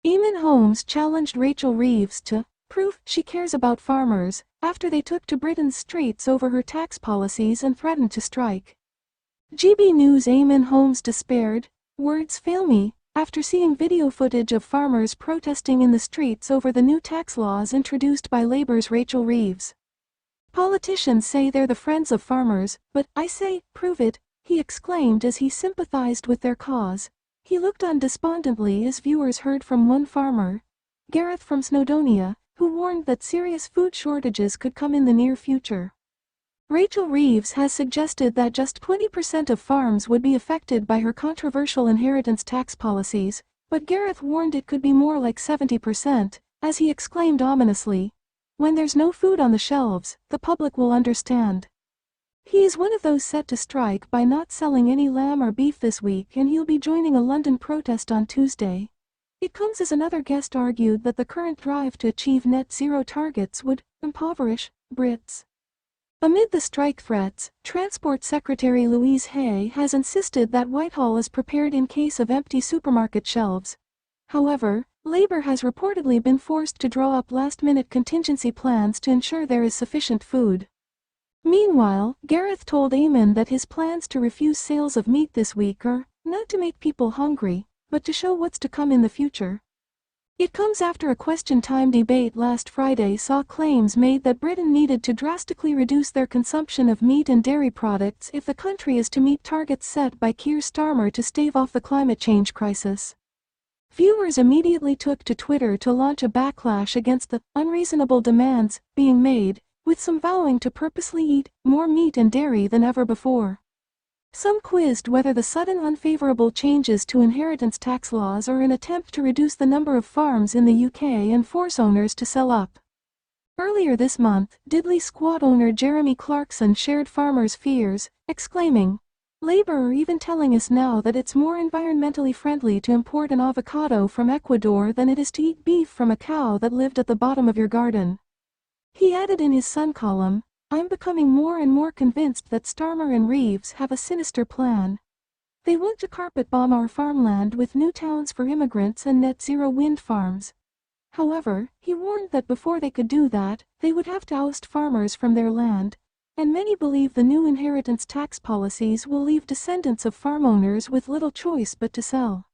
Eamonn Holmes challenged Rachel Reeves to prove she cares about farmers after they took to Britain's streets over her tax policies and threatened to strike. GB News. Eamonn Holmes despaired, "Words fail me," after seeing video footage of farmers protesting in the streets over the new tax laws introduced by Labour's Rachel Reeves. "Politicians say they're the friends of farmers, but I say, prove it," he exclaimed as he sympathized with their cause. He looked on despondently as viewers heard from one farmer, Gareth from Snowdonia, who warned that serious food shortages could come in the near future. Rachel Reeves has suggested that just 20% of farms would be affected by her controversial inheritance tax policies, but Gareth warned it could be more like 70%, as he exclaimed ominously, "When there's no food on the shelves, the public will understand." He is one of those set to strike by not selling any lamb or beef this week, and he'll be joining a London protest on Tuesday. It comes as another guest argued that the current drive to achieve net zero targets would impoverish Brits. Amid the strike threats, Transport Secretary Louise Hay has insisted that Whitehall is prepared in case of empty supermarket shelves. However, Labour has reportedly been forced to draw up last-minute contingency plans to ensure there is sufficient food. Meanwhile, Gareth told Eamonn that his plans to refuse sales of meat this week are not to make people hungry, but to show what's to come in the future. It comes after a question time debate last Friday saw claims made that Britain needed to drastically reduce their consumption of meat and dairy products if the country is to meet targets set by Keir Starmer to stave off the climate change crisis. Viewers immediately took to Twitter to launch a backlash against the unreasonable demands being made, with some vowing to purposely eat more meat and dairy than ever before. Some quizzed whether the sudden unfavorable changes to inheritance tax laws are an attempt to reduce the number of farms in the UK and force owners to sell up. Earlier this month, Diddley squat owner Jeremy Clarkson shared farmers' fears, exclaiming, "Labour are even telling us now that it's more environmentally friendly to import an avocado from Ecuador than it is to eat beef from a cow that lived at the bottom of your garden." He added in his Sun column, "I'm becoming more and more convinced that Starmer and Reeves have a sinister plan. They want to carpet bomb our farmland with new towns for immigrants and net zero wind farms." However, he warned that before they could do that, they would have to oust farmers from their land, and many believe the new inheritance tax policies will leave descendants of farm owners with little choice but to sell.